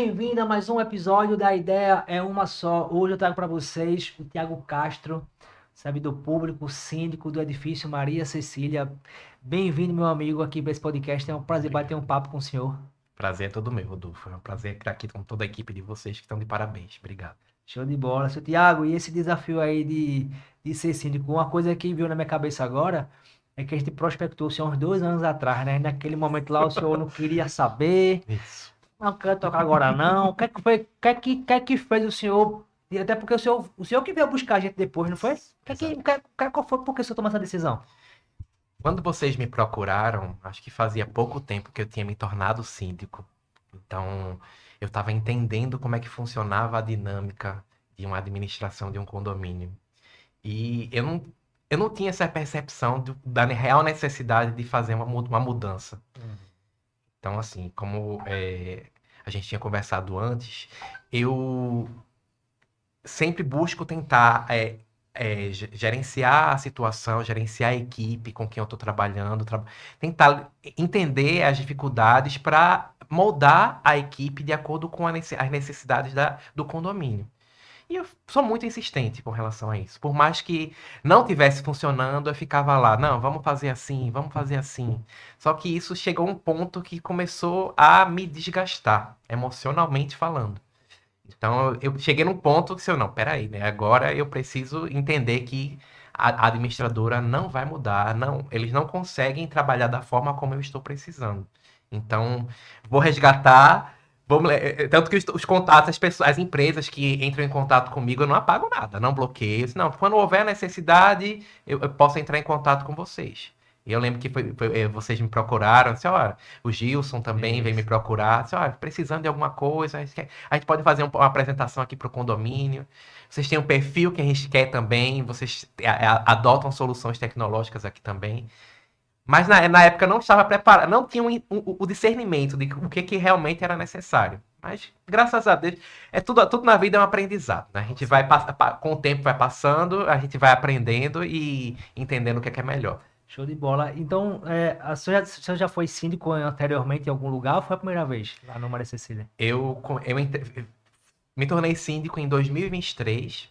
bem-vindo a mais um episódio da Ideia é Uma Só. Hoje eu trago para vocês o Thiago Castro, servidor público, síndico do edifício Maria Cecília. Bem-vindo, meu amigo, aqui para esse podcast. É um prazer bater um Obrigado. papo com o senhor. Prazer é todo meu, Rodolfo. É um prazer estar aqui com toda a equipe de vocês que estão de parabéns. Obrigado. Show de bola. Seu Thiago, e esse desafio aí de ser síndico? Uma coisa que veio na minha cabeça agora é que a gente prospectou o senhor uns 2 anos atrás, né? Naquele momento lá o senhor não queria saber. Isso. Não quero tocar agora, não. O que é que foi? O que é que fez o senhor? E até porque o senhor que veio buscar a gente depois, não foi? Exato. Qual foi? Por que o senhor tomou essa decisão? Quando vocês me procuraram, acho que fazia pouco tempo que eu tinha me tornado síndico. Então, eu estava entendendo como é que funcionava a dinâmica de uma administração de um condomínio. E eu não tinha essa percepção da real necessidade de fazer uma mudança. Então, assim, como a gente tinha conversado antes, eu sempre busco tentar gerenciar a situação, gerenciar a equipe com quem eu estou trabalhando, tentar entender as dificuldades para moldar a equipe de acordo com as necessidades do condomínio. E eu sou muito insistente com relação a isso. Por mais que não tivesse funcionando, eu ficava lá, não, vamos fazer assim, vamos fazer assim. Só que isso chegou a um ponto que começou a me desgastar, emocionalmente falando. Então eu cheguei num ponto que se eu não, peraí, né? Agora eu preciso entender que a administradora não vai mudar, não, eles não conseguem trabalhar da forma como eu estou precisando. Então, vou resgatar, tanto que os contatos, as pessoas, as empresas que entram em contato comigo, eu não apago nada, não bloqueio. Não, quando houver necessidade, eu posso entrar em contato com vocês. E eu lembro que vocês me procuraram, assim, ó, o Gilson também veio me Isso. procurar, assim, ó, precisando de alguma coisa, a gente pode fazer uma apresentação aqui para o condomínio. Vocês têm um perfil que a gente quer também, vocês adotam soluções tecnológicas aqui também. Mas na época não estava preparado, não tinha o discernimento de o que realmente era necessário. Mas, graças a Deus, tudo na vida é um aprendizado, né? A gente vai, com o tempo vai passando, a gente vai aprendendo e entendendo o que é melhor. Show de bola. Então, o senhor já foi síndico anteriormente em algum lugar ou foi a primeira vez lá no Maria Cecília? Eu me tornei síndico em 2023,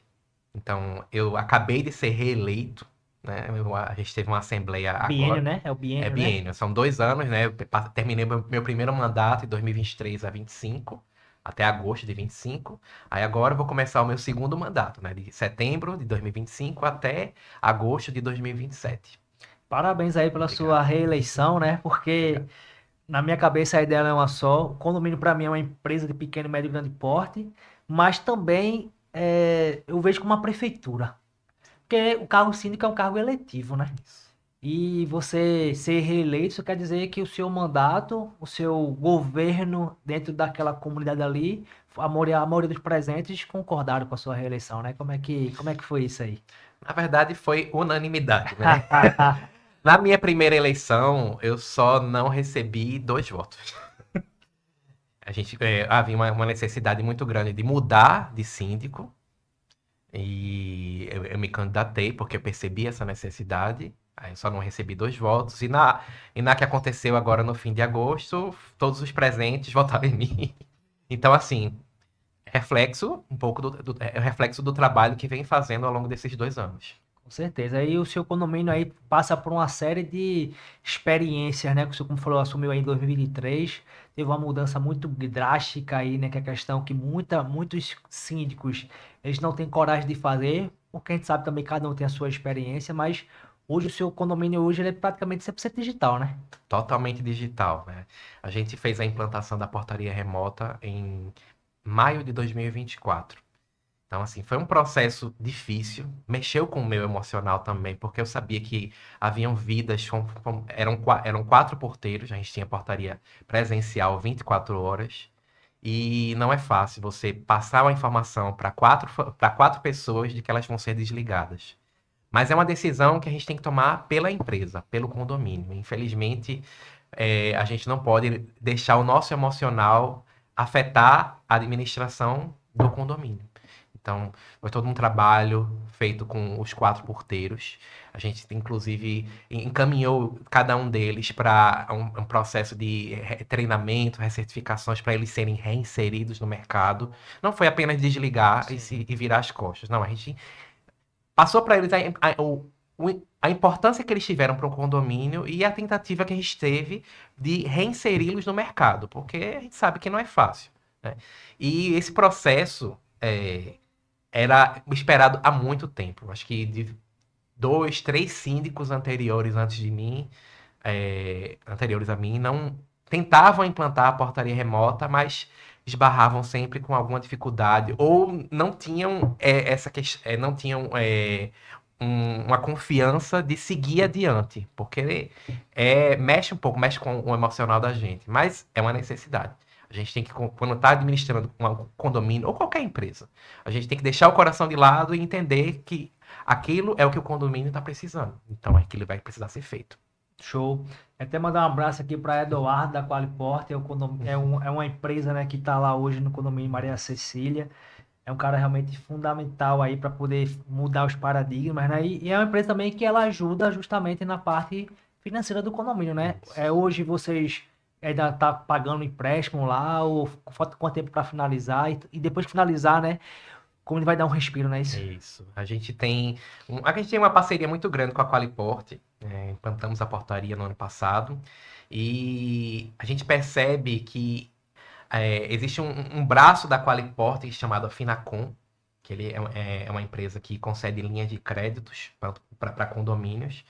então eu acabei de ser reeleito, né? A gente teve uma assembleia Biênio, agora. né? É o É biênio, né? biênio, são 2 anos, né? Eu terminei meu primeiro mandato em 2023 a 25, até agosto de 25. Aí agora eu vou começar o meu segundo mandato, né? De setembro de 2025 até agosto de 2027. Parabéns aí pela sua Obrigado, reeleição, né? Porque obrigado. na minha cabeça a ideia é uma só. O condomínio para mim é uma empresa de pequeno, médio e grande porte, mas também eu vejo como uma prefeitura. Porque o cargo síndico é um cargo eletivo, né? Isso. E você ser reeleito, isso quer dizer que o seu mandato, o seu governo dentro daquela comunidade ali, a maioria dos presentes concordaram com a sua reeleição, né? Como é que foi isso aí? Na verdade, foi unanimidade, né? Na minha primeira eleição, eu só não recebi 2 votos. Havia uma necessidade muito grande de mudar de síndico e eu me candidatei porque eu percebi essa necessidade. Aí eu só não recebi 2 votos. E na que aconteceu agora no fim de agosto, todos os presentes votaram em mim. Então, assim, reflexo um pouco é o reflexo do trabalho que vem fazendo ao longo desses 2 anos. Com certeza. Aí o seu condomínio aí passa por uma série de experiências, né? Que o senhor, como falou, assumiu aí em 2023. Teve uma mudança muito drástica aí, né? Que é a questão que muitos síndicos, eles não têm coragem de fazer, porque a gente sabe também que cada um tem a sua experiência, mas hoje o seu condomínio hoje ele é praticamente 100% digital, né? Totalmente digital, né? A gente fez a implantação da portaria remota em maio de 2024. Então, assim, foi um processo difícil, mexeu com o meu emocional também, porque eu sabia que haviam vidas, eram 4 porteiros, a gente tinha portaria presencial 24 horas, e não é fácil você passar uma informação para quatro pessoas de que elas vão ser desligadas. Mas é uma decisão que a gente tem que tomar pela empresa, pelo condomínio. Infelizmente, a gente não pode deixar o nosso emocional afetar a administração do condomínio. Então, foi todo um trabalho feito com os 4 porteiros. A gente, inclusive, encaminhou cada um deles para um processo de treinamento, recertificações, para eles serem reinseridos no mercado. Não foi apenas desligar e virar as costas. Não, a gente passou para eles a importância que eles tiveram para o condomínio e a tentativa que a gente teve de reinseri-los no mercado, porque a gente sabe que não é fácil, né? E esse processo era esperado há muito tempo. Acho que de 2, 3 síndicos anteriores antes de mim, anteriores a mim, não tentavam implantar a portaria remota, mas esbarravam sempre com alguma dificuldade ou não tinham não tinham uma confiança de seguir adiante, porque mexe um pouco, mexe com o emocional da gente, mas é uma necessidade. A gente tem que, quando está administrando um condomínio ou qualquer empresa, a gente tem que deixar o coração de lado e entender que aquilo é o que o condomínio está precisando. Então, aquilo vai precisar ser feito. Show. Até mandar um abraço aqui para Eduardo da Qualiport, é uma empresa, né, que está lá hoje no condomínio Maria Cecília. É um cara realmente fundamental aí para poder mudar os paradigmas, né? E é uma empresa também que ela ajuda justamente na parte financeira do condomínio, né? Hoje vocês ainda tá pagando empréstimo lá, ou falta quanto tempo para finalizar? E depois que finalizar, né? Como ele vai dar um respiro, né? Isso. A gente tem uma parceria muito grande com a Qualiport. Implantamos a portaria no ano passado. E a gente percebe que existe um braço da Qualiport chamado Finacom, que ele é uma empresa que concede linhas de créditos para condomínios.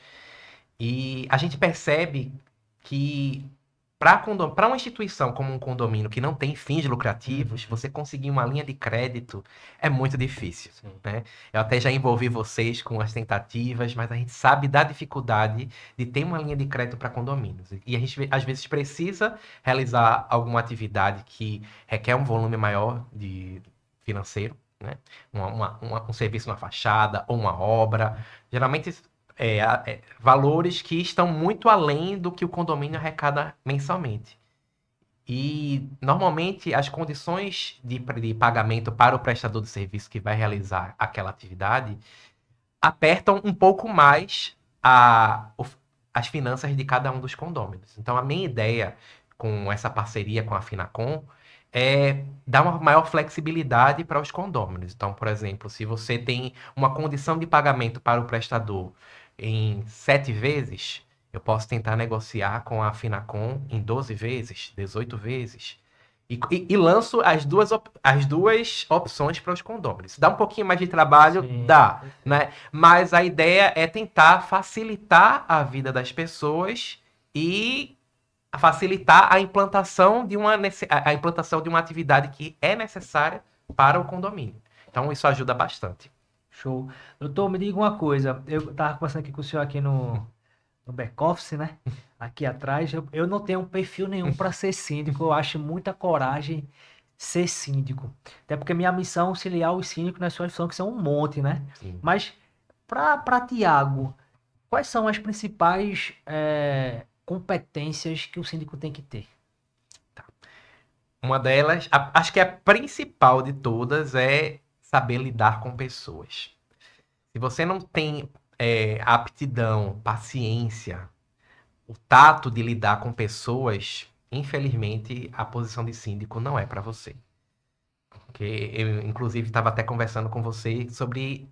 E a gente percebe que para uma instituição como um condomínio que não tem fins lucrativos, você conseguir uma linha de crédito é muito difícil, né? Eu até já envolvi vocês com as tentativas, mas a gente sabe da dificuldade de ter uma linha de crédito para condomínios. E a gente, às vezes, precisa realizar alguma atividade que requer um volume maior de financeiro, né? Um serviço na fachada ou uma obra. Geralmente valores que estão muito além do que o condomínio arrecada mensalmente. E, normalmente, as condições de pagamento para o prestador de serviço que vai realizar aquela atividade apertam um pouco mais as finanças de cada um dos condôminos. Então, a minha ideia com essa parceria com a Finacom é dar uma maior flexibilidade para os condôminos. Então, por exemplo, se você tem uma condição de pagamento para o prestador em 7 vezes, eu posso tentar negociar com a Finacom em 12 vezes, 18 vezes. E lanço as duas opções para os condôminos. Dá um pouquinho mais de trabalho? Sim. Dá, né? Mas a ideia é tentar facilitar a vida das pessoas e facilitar a implantação de uma atividade que é necessária para o condomínio. Então, isso ajuda bastante. Show. Doutor, me diga uma coisa. Eu estava conversando aqui com o senhor aqui no back-office, né? Aqui atrás. Eu não tenho perfil nenhum para ser síndico. Eu acho muita coragem ser síndico. Até porque minha missão é auxiliar os síndicos na sua missão, que são um monte, né? Sim. Mas, para Tiago, quais são as principais competências que o síndico tem que ter? Tá. Uma delas, acho que a principal de todas é saber lidar com pessoas. Se você não tem aptidão, paciência, o tato de lidar com pessoas, infelizmente, a posição de síndico não é para você. Porque eu, inclusive, estava até conversando com você sobre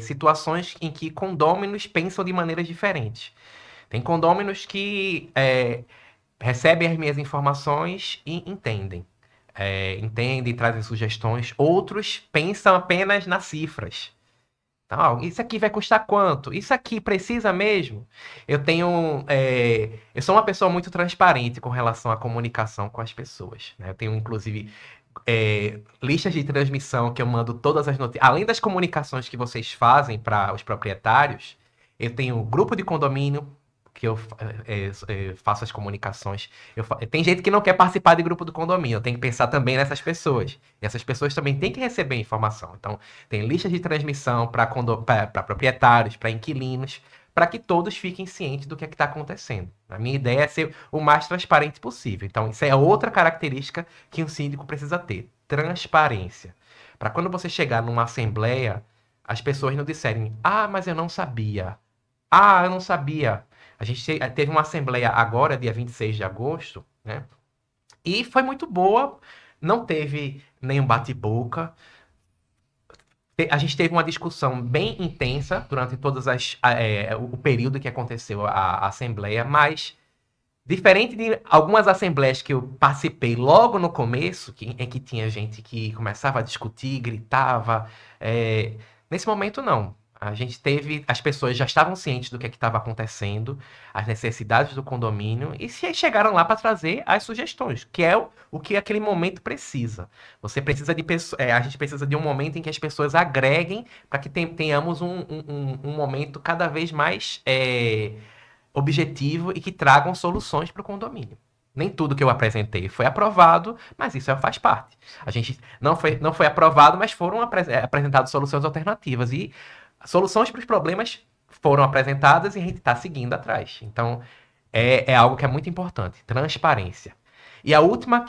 situações em que condôminos pensam de maneiras diferentes. Tem condôminos que recebem as minhas informações e entendem. Entendem, trazem sugestões. Outros pensam apenas nas cifras. Então, isso aqui vai custar quanto? Isso aqui precisa mesmo? Eu sou uma pessoa muito transparente com relação à comunicação com as pessoas, né? Eu tenho, inclusive, listas de transmissão que eu mando todas as notícias. Além das comunicações que vocês fazem para os proprietários, eu tenho um grupo de condomínio que eu faço as comunicações. Tem gente que não quer participar de grupo do condomínio, eu tenho que pensar também nessas pessoas. E essas pessoas também têm que receber informação. Então, tem listas de transmissão para proprietários, para inquilinos, para que todos fiquem cientes do que é que está acontecendo. A minha ideia é ser o mais transparente possível. Então, isso é outra característica que um síndico precisa ter: transparência. Para quando você chegar numa assembleia, as pessoas não disserem, ah, mas eu não sabia. Ah, eu não sabia. A gente teve uma assembleia agora, dia 26 de agosto, né? E foi muito boa, não teve nenhum bate-boca. A gente teve uma discussão bem intensa durante o período que aconteceu a assembleia, mas diferente de algumas assembleias que eu participei logo no começo, em que tinha gente que começava a discutir, gritava, nesse momento não. A gente teve, as pessoas já estavam cientes do que estava acontecendo, as necessidades do condomínio, e chegaram lá para trazer as sugestões, que é o que aquele momento precisa. Você precisa de a gente precisa de um momento em que as pessoas agreguem para que tenhamos um momento cada vez mais objetivo e que tragam soluções para o condomínio. Nem tudo que eu apresentei foi aprovado, mas isso faz parte. A gente não foi aprovado, mas foram apresentadas soluções alternativas. E soluções para os problemas foram apresentadas e a gente está seguindo atrás. Então, é algo que é muito importante. Transparência. E a última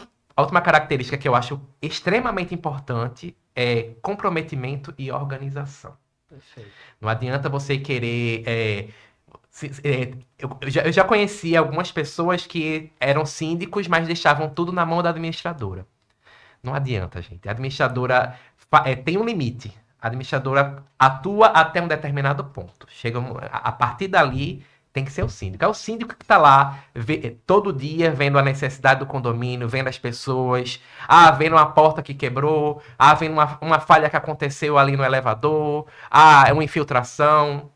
característica que eu acho extremamente importante é comprometimento e organização. Perfeito. Não adianta você querer... eu já conheci algumas pessoas que eram síndicos, mas deixavam tudo na mão da administradora. Não adianta, gente. A administradora tem um limite. A administradora atua até um determinado ponto. A partir dali, tem que ser o síndico. É o síndico que está lá todo dia vendo a necessidade do condomínio, vendo as pessoas, vendo uma porta que quebrou, vendo uma falha que aconteceu ali no elevador, é uma infiltração.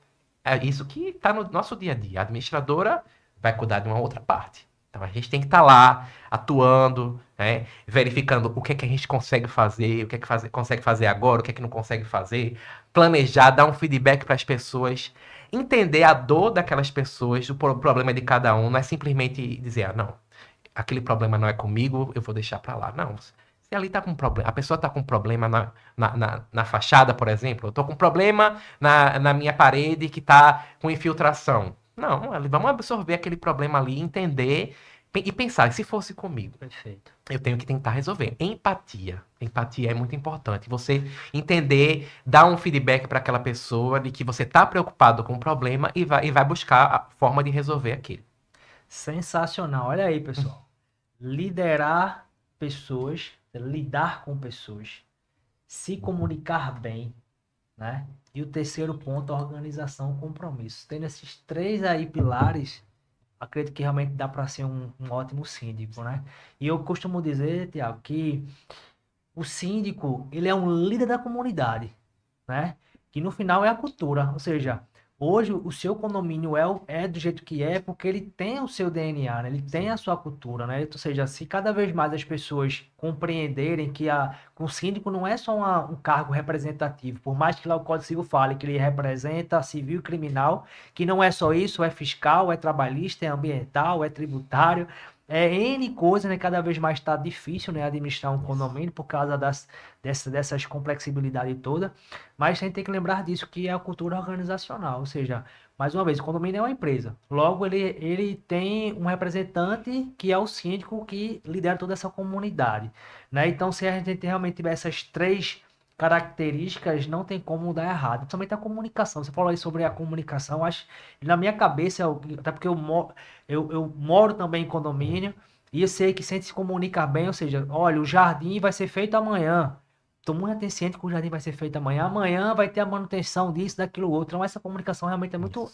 É isso que está no nosso dia a dia. A administradora vai cuidar de uma outra parte. Então a gente tem que estar lá, atuando, né, verificando o que é que a gente consegue fazer, o que é que consegue fazer agora, o que é que não consegue fazer, planejar, dar um feedback para as pessoas, entender a dor daquelas pessoas, o problema de cada um, não é simplesmente dizer, não, aquele problema não é comigo, eu vou deixar para lá. Não, se ali está com problema, a pessoa está com problema na fachada, por exemplo, eu estou com problema na minha parede que está com infiltração. Não, vamos absorver aquele problema ali, entender e pensar, se fosse comigo, Perfeito. eu tenho que tentar resolver. Empatia. Empatia é muito importante. Você entender, dar um feedback para aquela pessoa de que você está preocupado com o problema e vai buscar a forma de resolver aquilo. Sensacional. Olha aí, pessoal. Liderar pessoas, lidar com pessoas, se comunicar bem, né? E o terceiro ponto, organização, compromisso. Tendo esses três aí pilares, acredito que realmente dá para ser um ótimo síndico, né? E eu costumo dizer, Tiago, que o síndico, ele é um líder da comunidade, né? Que no final é a cultura, ou seja, hoje o seu condomínio é do jeito que é porque ele tem o seu DNA, né? Ele tem a sua cultura, né? Ou seja, se cada vez mais as pessoas compreenderem que o síndico não é só um cargo representativo, por mais que lá o Código Civil fale que ele representa civil e criminal, que não é só isso, é fiscal, é trabalhista, é ambiental, é tributário, N coisas, né? Cada vez mais está difícil, né, administrar um condomínio por causa dessas complexibilidades todas. Mas a gente tem que lembrar disso, que é a cultura organizacional. Ou seja, mais uma vez, o condomínio é uma empresa. Logo, ele tem um representante que é o síndico que lidera toda essa comunidade, né? Então, se a gente realmente tiver essas três características, não tem como dar errado. Principalmente a comunicação. Você falou aí sobre a comunicação, acho, na minha cabeça, até porque eu moro também em condomínio, e eu sei que se a gente se comunicar bem, ou seja, olha, o jardim vai ser feito amanhã. Estou muito atenciente que o jardim vai ser feito amanhã. Amanhã vai ter a manutenção disso, daquilo, outro. Então, essa comunicação realmente é muito,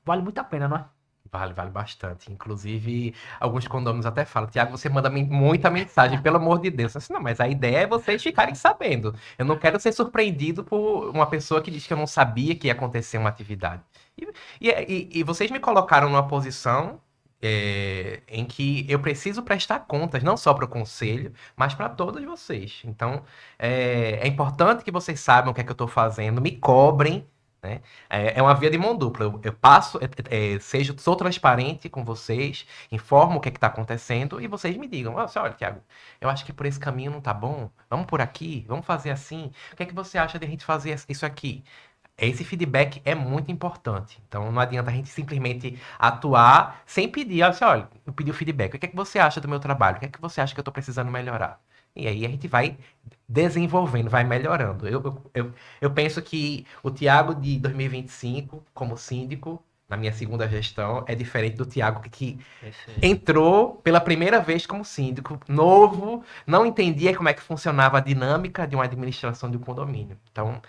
vale muito a pena, não é? Vale bastante. Inclusive, alguns condôminos até falam, Tiago, você manda muita mensagem, pelo amor de Deus. Assim, não, mas a ideia é vocês ficarem sabendo. Eu não quero ser surpreendido por uma pessoa que diz que eu não sabia que ia acontecer uma atividade. E vocês me colocaram numa posição em que eu preciso prestar contas, não só para o conselho, mas para todos vocês. Então, é importante que vocês saibam o que é que eu estou fazendo, me cobrem, né? É uma via de mão dupla. Eu passo, sou transparente com vocês, informo o que está acontecendo e vocês me digam: olha, Tiago, eu acho que por esse caminho não tá bom. Vamos por aqui, vamos fazer assim. O que é que você acha de a gente fazer isso aqui? Esse feedback é muito importante. Então não adianta a gente simplesmente atuar sem pedir. Olha, eu pedi o feedback. O que é que você acha do meu trabalho? O que é que você acha que eu estou precisando melhorar? E aí a gente vai desenvolvendo, vai melhorando. Eu penso que o Tiago de 2025, como síndico, na minha segunda gestão, é diferente do Tiago que Perfeito. entrou pela primeira vez como síndico, novo, não entendia como é que funcionava a dinâmica de uma administração de um condomínio. Então,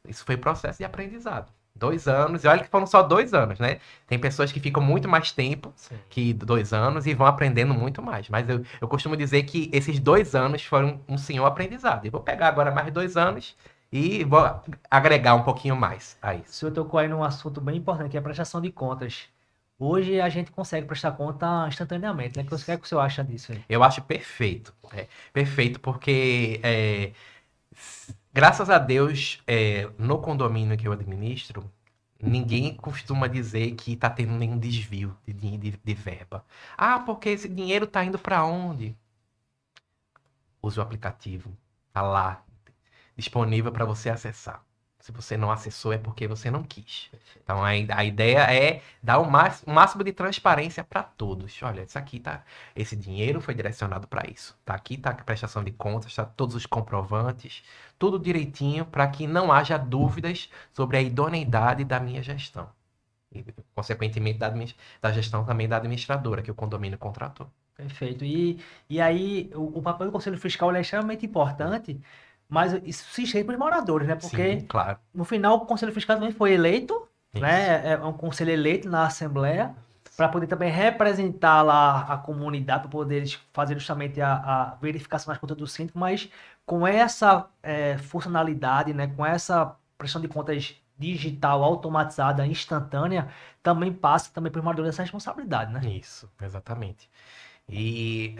isso foi processo de aprendizado. 2 anos, e olha que foram só 2 anos, né? Tem pessoas que ficam muito mais tempo Sim. que 2 anos e vão aprendendo muito mais. Mas eu costumo dizer que esses 2 anos foram um senhor aprendizado. E vou pegar agora mais 2 anos e vou agregar um pouquinho mais a O isso. senhor tocou aí num assunto bem importante, que é a prestação de contas. Hoje a gente consegue prestar conta instantaneamente, né? O que é que o senhor acha disso aí? Eu acho perfeito. Perfeito, porque graças a Deus, no condomínio que eu administro, ninguém costuma dizer que está tendo nenhum desvio de verba. Ah, porque esse dinheiro está indo para onde? Use o aplicativo. Está lá, disponível para você acessar. Se você não acessou, é porque você não quis. Então a ideia é dar o máximo de transparência para todos. Olha, isso aqui tá. Esse dinheiro foi direcionado para isso. Tá aqui, tá a prestação de contas, tá todos os comprovantes, tudo direitinho para que não haja dúvidas sobre a idoneidade da minha gestão. E, consequentemente, da gestão também da administradora que o condomínio contratou. Perfeito. E aí, o papel do Conselho Fiscal ele é extremamente importante, mas isso se estende para os moradores, né? Sim, Porque, claro. no final, o Conselho Fiscal também foi eleito, Isso. né? É um conselho eleito na Assembleia, para poder também representar lá a comunidade, para poder eles fazer justamente a verificação das contas do síndico, mas com essa funcionalidade, né? Com essa prestação de contas digital, automatizada, instantânea, também passa também para os moradores essa responsabilidade, né? Isso, exatamente. E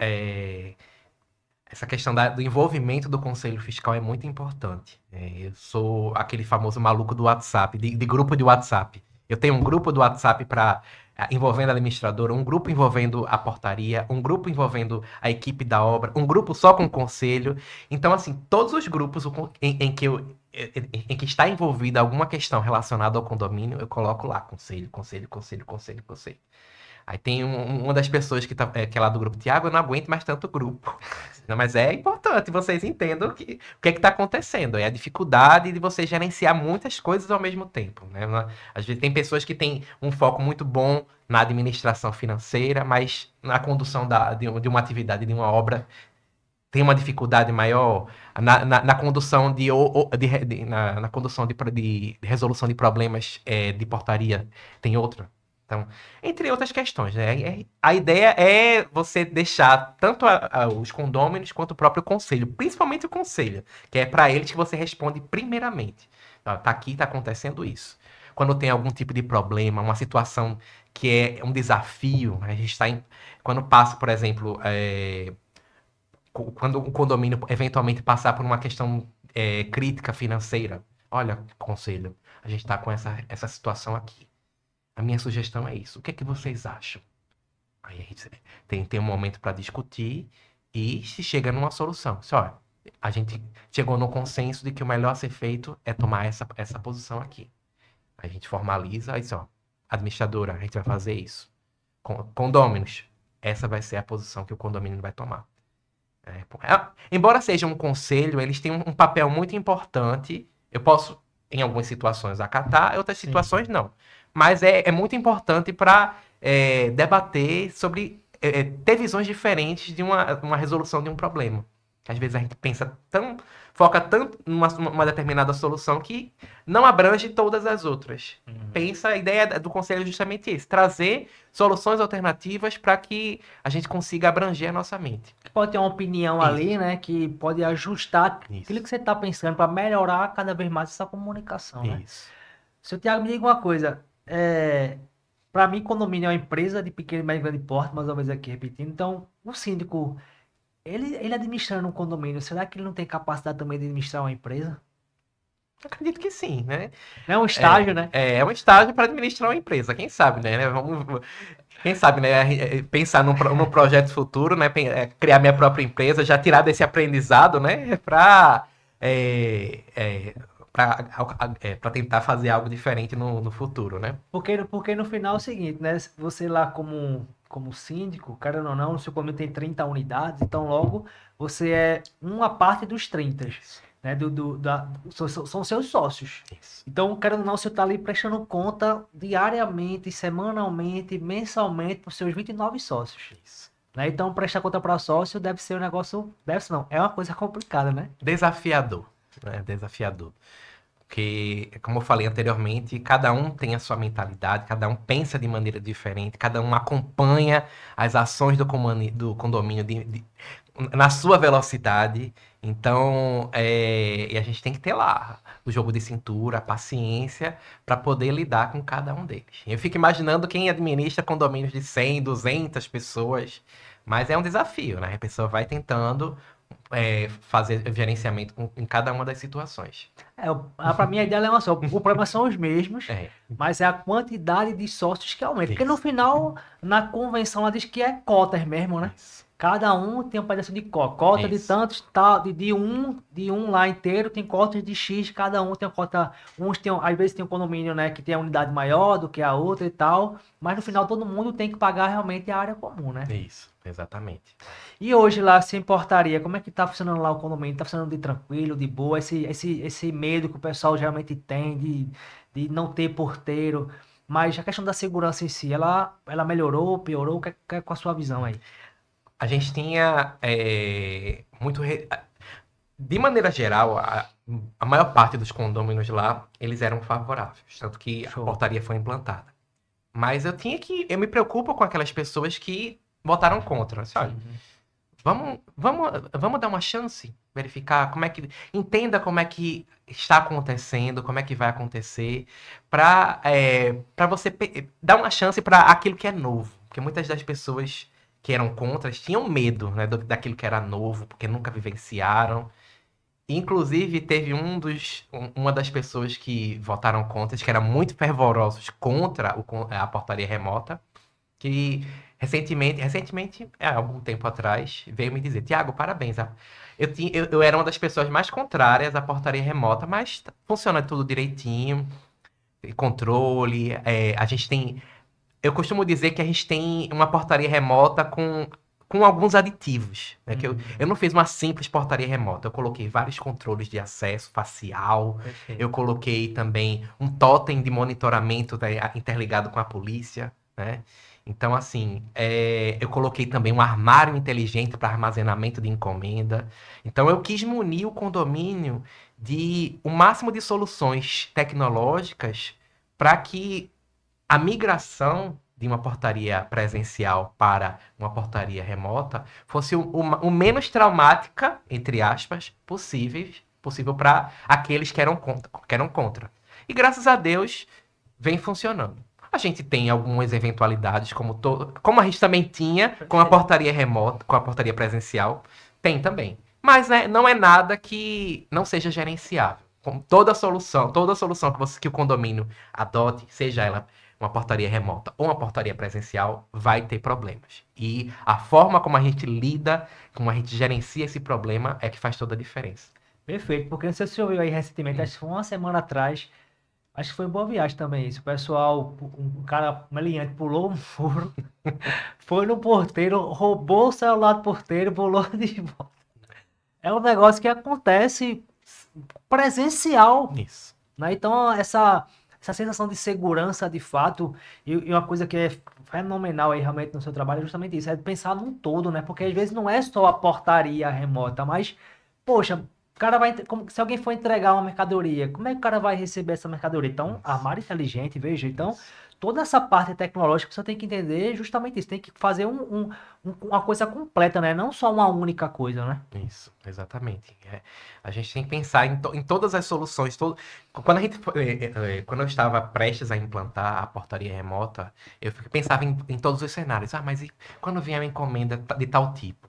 essa questão do envolvimento do Conselho Fiscal é muito importante. Eu sou aquele famoso maluco do WhatsApp, de grupo de WhatsApp. Eu tenho um grupo do WhatsApp para envolvendo a administradora, um grupo envolvendo a portaria, um grupo envolvendo a equipe da obra, um grupo só com o conselho. Então, assim, todos os grupos em que está envolvida alguma questão relacionada ao condomínio, eu coloco lá, conselho, conselho, conselho, conselho, conselho. Aí tem uma das pessoas que é lá do grupo, Tiago, eu não aguento mais tanto grupo. Não, mas é importante vocês entendam o que está acontecendo. É a dificuldade de você gerenciar muitas coisas ao mesmo tempo. Né? Às vezes tem pessoas que têm um foco muito bom na administração financeira, mas na condução de uma atividade, de uma obra, tem uma dificuldade maior na condução na condução de resolução de problemas de portaria, tem outra. Então, entre outras questões, né? A ideia é você deixar tanto os condôminos quanto o próprio conselho, principalmente o conselho, que é para eles que você responde primeiramente. Tá aqui, tá acontecendo isso. Quando tem algum tipo de problema, uma situação que é um desafio, a gente está quando passa, por exemplo, quando o condomínio eventualmente passar por uma questão crítica financeira, olha, conselho, a gente está com essa situação aqui. A minha sugestão é isso. O que é que vocês acham? Aí a gente tem um momento para discutir e se chega numa solução. Olha, a gente chegou no consenso de que o melhor a ser feito é tomar essa posição aqui. A gente formaliza, aí ó, administradora, a gente vai fazer isso. Condôminos, essa vai ser a posição que o condomínio vai tomar. Embora seja um conselho, eles têm um papel muito importante. Eu posso, em algumas situações, acatar, em outras situações, não. Mas é muito importante para debater sobre ter visões diferentes de uma resolução de um problema. Às vezes a gente foca tanto numa determinada solução que não abrange todas as outras. A ideia do conselho é justamente isso, trazer soluções alternativas para que a gente consiga abranger a nossa mente. Pode ter uma opinião Isso. ali, né, que pode ajustar Isso. aquilo que você está pensando para melhorar cada vez mais essa comunicação, né? Isso. Seu Thiago, me diga uma coisa. Para mim, condomínio é uma empresa de pequeno e médio grande porte, mais ou menos aqui repetindo. Então, o síndico, ele administrando um condomínio, será que ele não tem capacidade também de administrar uma empresa? Acredito que sim, né? Não é um estágio, né? É um estágio para administrar uma empresa, quem sabe, né? Quem sabe, né? Pensar num projeto futuro, né? Criar minha própria empresa, já tirar desse aprendizado, né? Para tentar fazer algo diferente no futuro, né? Porque no final é o seguinte, né? Você lá como como síndico, querendo ou não, no seu condomínio tem 30 unidades, então logo você é uma parte dos 30, né? São seus sócios. Isso. Então, querendo ou não, você está ali prestando conta diariamente, semanalmente, mensalmente para os seus 29 sócios. Isso. Né? Então, prestar conta para sócio deve ser um negócio. Deve ser não, é uma coisa complicada, né? Desafiador, né? Desafiador. Porque, como eu falei anteriormente, cada um tem a sua mentalidade, cada um pensa de maneira diferente, cada um acompanha as ações do condomínio na sua velocidade. Então, e a gente tem que ter lá o jogo de cintura, a paciência para poder lidar com cada um deles. Eu fico imaginando quem administra condomínios de 100, 200 pessoas, mas é um desafio, né? A pessoa vai tentando fazer gerenciamento em cada uma das situações. Para mim, a ideia é uma só. O problema são os mesmos, É, mas é a quantidade de sócios que aumenta. Porque no isso, final, na convenção, ela diz que é cotas mesmo, né? isso, Cada um tem um pedaço de cota. Cota de isso. tantos, tá, de um lá inteiro, tem cotas de X, cada um tem uma cota. Uns tem, às vezes tem um condomínio, né, que tem a unidade maior do que a outra e tal. Mas no final todo mundo tem que pagar realmente a área comum, né? Isso, exatamente. E hoje lá, se importaria, como é que tá funcionando lá o condomínio? Tá funcionando de tranquilo, de boa? Esse medo que o pessoal geralmente tem de não ter porteiro. Mas a questão da segurança em si, ela melhorou, piorou? Que é com a sua visão aí? A gente tinha muito. De maneira geral, a maior parte dos condôminos lá, eles eram favoráveis, tanto que a Show. portaria foi implantada. Mas eu me preocupo com aquelas pessoas que votaram contra. Assim, olha, vamos dar uma chance, verificar como é que. Entenda como é que está acontecendo, como é que vai acontecer, para você dar uma chance para aquilo que é novo. Porque muitas das pessoas que eram contra tinham medo, né, daquilo que era novo, porque nunca vivenciaram. Inclusive, teve uma das pessoas que votaram contra, que eram muito fervorosos contra a portaria remota, que recentemente, há algum tempo atrás, veio me dizer: Tiago, parabéns. Eu era uma das pessoas mais contrárias à portaria remota, mas funciona tudo direitinho, controle. A gente tem. Eu costumo dizer que a gente tem uma portaria remota com alguns aditivos. Né? Que eu não fiz uma simples portaria remota, eu coloquei vários controles de acesso facial, Perfeito. eu coloquei também um totem de monitoramento interligado com a polícia, né? Então, assim, eu coloquei também um armário inteligente para armazenamento de encomenda. Então, eu quis munir o condomínio de o máximo de soluções tecnológicas para que a migração de uma portaria presencial para uma portaria remota fosse o menos traumática, entre aspas, possível para aqueles que eram contra. E graças a Deus vem funcionando. A gente tem algumas eventualidades, como a gente também tinha com a portaria remota, com a portaria presencial, tem também. Mas não é nada que não seja gerenciável. Com toda solução que o condomínio adote, seja ela uma portaria remota ou uma portaria presencial, vai ter problemas. E a forma como a gente lida, como a gente gerencia esse problema é que faz toda a diferença. Perfeito, porque não sei se você ouviu aí recentemente, acho que foi uma semana atrás, acho que foi em Boa Viagem também isso. O pessoal, um cara meliante pulou um muro, foi no porteiro, roubou o celular do porteiro, pulou de volta. É um negócio que acontece presencial, Isso. né? Então, essa sensação de segurança, de fato, e uma coisa que é fenomenal aí realmente no seu trabalho é justamente isso, é pensar num todo, né? Porque às vezes não é só a portaria remota, mas, poxa, o cara vai, se alguém for entregar uma mercadoria, como é que o cara vai receber essa mercadoria? Então, armário inteligente, veja, então, toda essa parte tecnológica você tem que entender justamente isso, tem que fazer uma coisa completa, né? Não só uma única coisa, né? Isso, exatamente. A gente tem que pensar em todas as soluções. Quando eu estava prestes a implantar a portaria remota, eu pensava em todos os cenários. Mas e quando vier uma encomenda de tal tipo?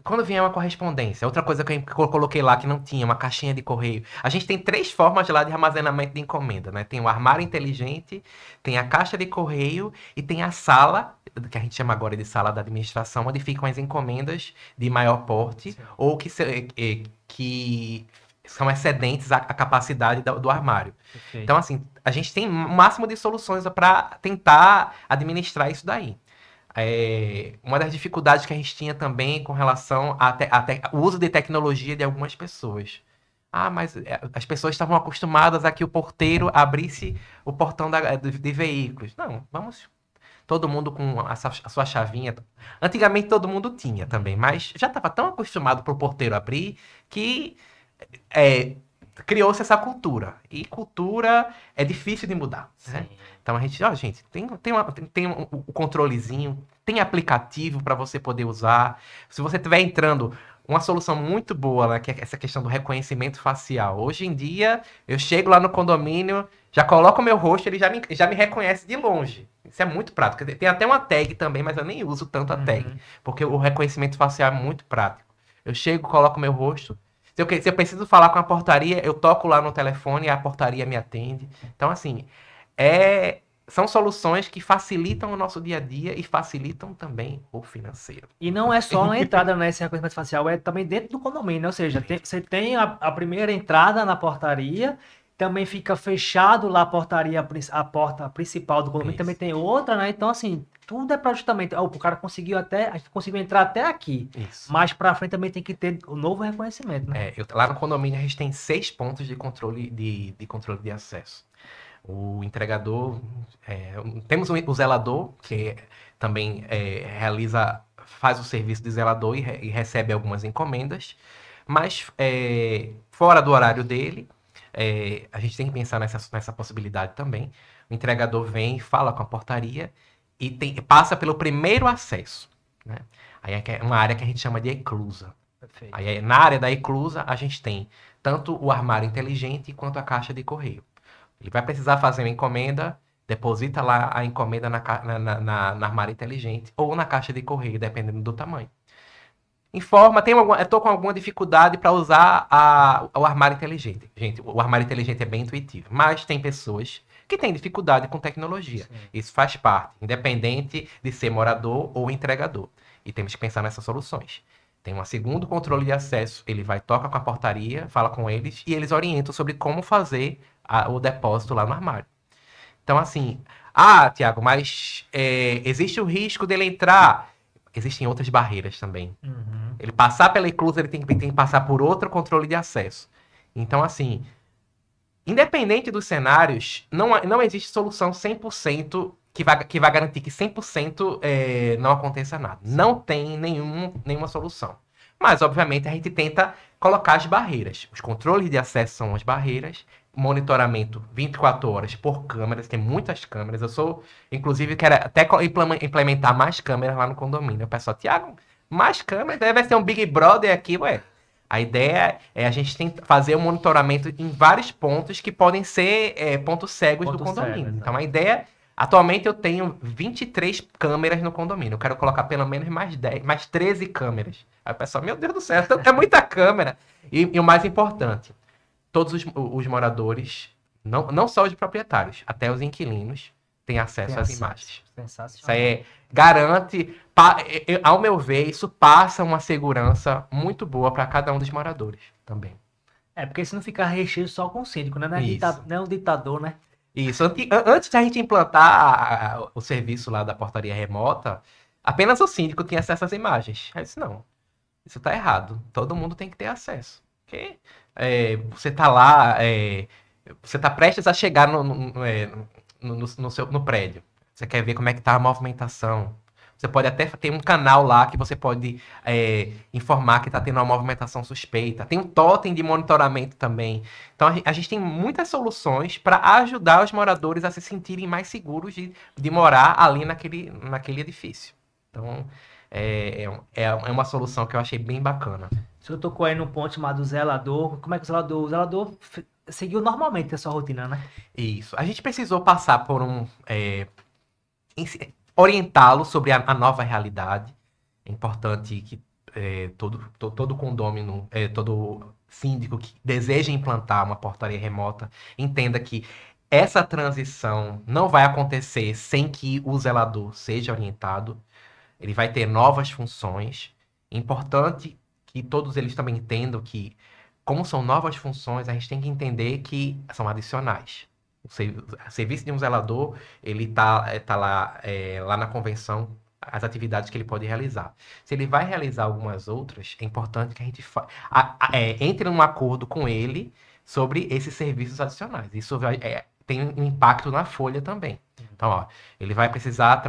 Quando vier uma correspondência, outra coisa que eu coloquei lá que não tinha, uma caixinha de correio. A gente tem 3 formas lá de armazenamento de encomenda, né? Tem o armário inteligente, tem a caixa de correio e tem a sala, que a gente chama agora de sala da administração, onde ficam as encomendas de maior porte. Sim. Ou que são excedentes à capacidade do armário. Perfeito. Então, assim, a gente tem o máximo de soluções para tentar administrar isso daí. uma das dificuldades que a gente tinha também com relação ao uso de tecnologia de algumas pessoas. Ah, mas as pessoas estavam acostumadas a que o porteiro abrisse o portão de veículos. Não, vamos todo mundo com a sua chavinha. Antigamente todo mundo tinha também, mas já estava tão acostumado para o porteiro abrir que é, criou-se essa cultura. E cultura é difícil de mudar, né? Sim. Então a gente, ó, gente, tem o controlezinho, tem aplicativo para você poder usar. Se você estiver entrando, uma solução muito boa, né, que é essa questão do reconhecimento facial. Hoje em dia, eu chego lá no condomínio, já coloco o meu rosto, ele já me reconhece de longe. Isso é muito prático. Tem até uma tag também, mas eu nem uso tanto a tag, Uhum. porque o reconhecimento facial é muito prático. Eu chego, coloco o meu rosto. Se eu preciso falar com a portaria, eu toco lá no telefone e a portaria me atende. Então, assim, são soluções que facilitam o nosso dia a dia e facilitam também o financeiro. E não é só na entrada, né, esse reconhecimento facial, é também dentro do condomínio, né? Ou seja, você tem a primeira entrada na portaria, também fica fechado lá a portaria, a porta principal do condomínio, também Isso, tem outra, né? Então, assim, tudo é para justamente, ó, o cara conseguiu até, a gente conseguiu entrar até aqui, isso. mais para frente também tem que ter o novo reconhecimento, né? Lá no condomínio a gente tem 6 pontos de controle de acesso. O entregador, temos o zelador, que também faz o serviço de zelador e recebe algumas encomendas, mas fora do horário dele, a gente tem que pensar nessa possibilidade também. O entregador vem, fala com a portaria e passa pelo primeiro acesso, né? Aí é uma área que a gente chama de eclusa. Perfeito. Aí na área da eclusa a gente tem tanto o armário inteligente quanto a caixa de correio. Ele vai precisar fazer uma encomenda, deposita lá a encomenda na armário inteligente ou na caixa de correio, dependendo do tamanho. Informa, estou com alguma dificuldade para usar o armário inteligente. Gente, o armário inteligente é bem intuitivo, mas tem pessoas que têm dificuldade com tecnologia. Sim. Isso faz parte, independente de ser morador ou entregador. E temos que pensar nessas soluções. Tem um segundo controle de acesso, ele vai, toca com a portaria, fala com eles e eles orientam sobre como fazer o depósito lá no armário. Então, assim, Tiago, mas existe o risco dele entrar. Existem outras barreiras também. Uhum. Ele passar pela eclusa, ele tem que passar por outro controle de acesso. Então, assim, independente dos cenários, não existe solução 100% que vai garantir que 100% não aconteça nada. Não tem nenhuma solução. Mas, obviamente, a gente tenta colocar as barreiras. Os controles de acesso são as barreiras, monitoramento 24 horas por câmeras, tem muitas câmeras. Inclusive, quero até implementar mais câmeras lá no condomínio. O pessoal, Tiago, mais câmeras? Deve ser um Big Brother aqui, ué. A ideia é a gente fazer um monitoramento em vários pontos que podem ser pontos cegos do condomínio. Então, a ideia... Atualmente eu tenho 23 câmeras no condomínio. Eu quero colocar pelo menos mais 13 câmeras. Aí o pessoal, meu Deus do céu, é muita câmera. E o mais importante, todos os moradores, não só os proprietários, até os inquilinos, têm acesso às imagens. Sensacional. Isso aí garante, ao meu ver, isso passa uma segurança muito boa para cada um dos moradores também. Porque se não ficar recheio só com o síndico, né? Não é um ditador, né? Isso. Antes da gente implantar o serviço lá da portaria remota, apenas o síndico tinha acesso às imagens. Eu disse, não, isso está errado. Todo mundo tem que ter acesso. Porque você está lá, você está prestes a chegar no prédio. Você quer ver como é que está a movimentação. Você pode até ter um canal lá que você pode informar que está tendo uma movimentação suspeita. Tem um totem de monitoramento também. Então a gente tem muitas soluções para ajudar os moradores a se sentirem mais seguros de morar ali naquele edifício. Então é uma solução que eu achei bem bacana. O senhor tocou aí no ponto chamado zelador. Como é que o zelador seguiu normalmente a sua rotina, né? Isso. A gente precisou passar por orientá-lo sobre a nova realidade. É importante que todo condômino, todo síndico que deseja implantar uma portaria remota entenda que essa transição não vai acontecer sem que o zelador seja orientado. Ele vai ter novas funções. É importante que todos eles também entendam que, como são novas funções, a gente tem que entender que são adicionais. O serviço de um zelador, ele tá lá na convenção, as atividades que ele pode realizar. Se ele vai realizar algumas outras, é importante que a gente entre num acordo com ele sobre esses serviços adicionais. Isso tem um impacto na folha também. Então, ó, ele vai precisar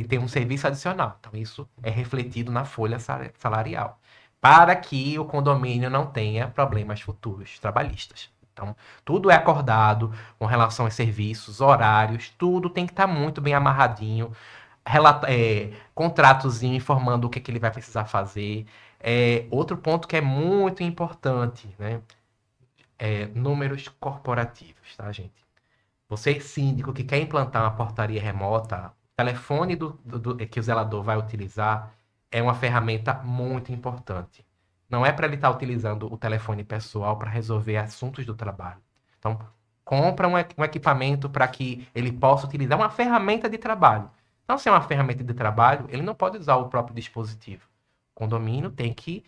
ter um serviço adicional. Então, isso é refletido na folha salarial, para que o condomínio não tenha problemas futuros trabalhistas. Então, tudo é acordado com relação aos serviços, horários, tudo tem que estar muito bem amarradinho, contratozinho informando o que ele vai precisar fazer. Outro ponto que é muito importante, né? Números corporativos, tá, gente? Você, síndico, que quer implantar uma portaria remota, o telefone que o zelador vai utilizar é uma ferramenta muito importante. Não é para ele estar utilizando o telefone pessoal para resolver assuntos do trabalho. Então, compra um equipamento para que ele possa utilizar uma ferramenta de trabalho. Então, se é uma ferramenta de trabalho, ele não pode usar o próprio dispositivo. O condomínio tem que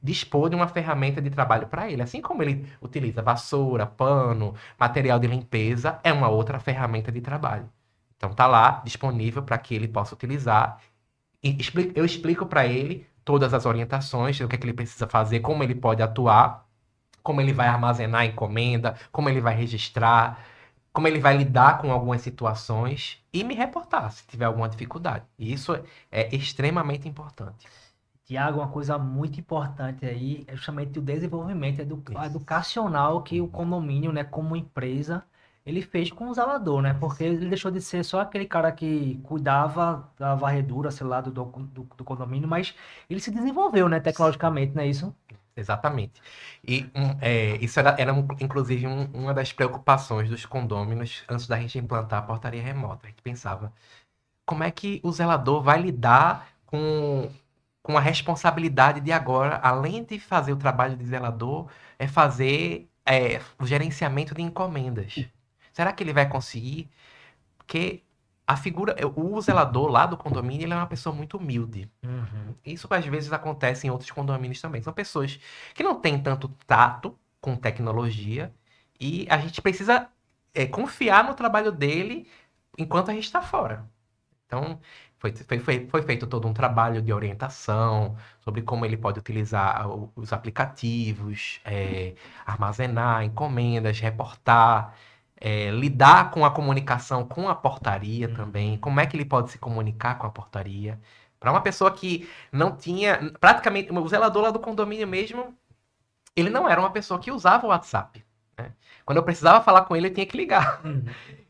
dispor de uma ferramenta de trabalho para ele. Assim como ele utiliza vassoura, pano, material de limpeza, é uma outra ferramenta de trabalho. Então, está lá disponível para que ele possa utilizar. E eu explico para ele todas as orientações, o que é que ele precisa fazer, como ele pode atuar, como ele vai armazenar a encomenda, como ele vai registrar, como ele vai lidar com algumas situações e me reportar se tiver alguma dificuldade. E isso é extremamente importante. Tiago, uma coisa muito importante aí é justamente o desenvolvimento educacional que o condomínio, né, como empresa, ele fez com o zelador, né? Porque ele deixou de ser só aquele cara que cuidava da varredura, sei lá, do condomínio, mas ele se desenvolveu, né, tecnologicamente, não é isso? Exatamente. E isso era inclusive, uma das preocupações dos condôminos antes da gente implantar a portaria remota. A gente pensava, como é que o zelador vai lidar com a responsabilidade de agora, além de fazer o trabalho de zelador, fazer o gerenciamento de encomendas. Será que ele vai conseguir? Porque o zelador lá do condomínio, ele é uma pessoa muito humilde. Uhum. Isso às vezes acontece em outros condomínios também. São pessoas que não têm tanto tato com tecnologia e a gente precisa confiar no trabalho dele enquanto a gente está fora. Então, foi feito todo um trabalho de orientação sobre como ele pode utilizar os aplicativos, armazenar encomendas, reportar, lidar com a comunicação com a portaria também, como é que ele pode se comunicar com a portaria. Para uma pessoa que não tinha, praticamente, o zelador lá do condomínio mesmo, ele não era uma pessoa que usava o WhatsApp, né? Quando eu precisava falar com ele, eu tinha que ligar.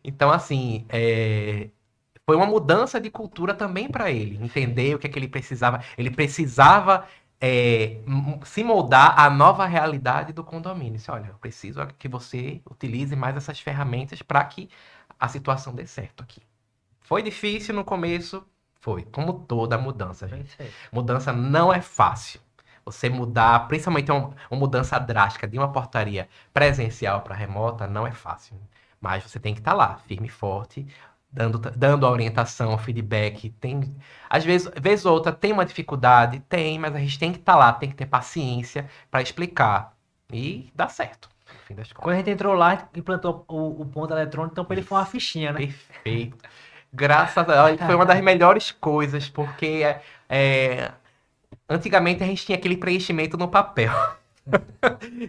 Então, assim, foi uma mudança de cultura também para ele, entender o que é que ele precisava. Ele precisava se moldar à nova realidade do condomínio. Disse, olha, eu preciso que você utilize mais essas ferramentas para que a situação dê certo aqui. Foi difícil no começo, foi, como toda mudança, gente. Mudança não é fácil. Você mudar, principalmente uma mudança drástica de uma portaria presencial para remota, não é fácil. Mas você tem que estar lá, firme e forte, dando a orientação, feedback. Às vezes, vez ou outra, tem uma dificuldade, mas a gente tem que estar lá, tem que ter paciência para explicar. E dá certo, no fim das contas. Quando a gente entrou lá, implantou o ponto eletrônico, então para ele foi uma fichinha, né? Perfeito. Graças a Deus, foi uma das melhores coisas, porque antigamente a gente tinha aquele preenchimento no papel.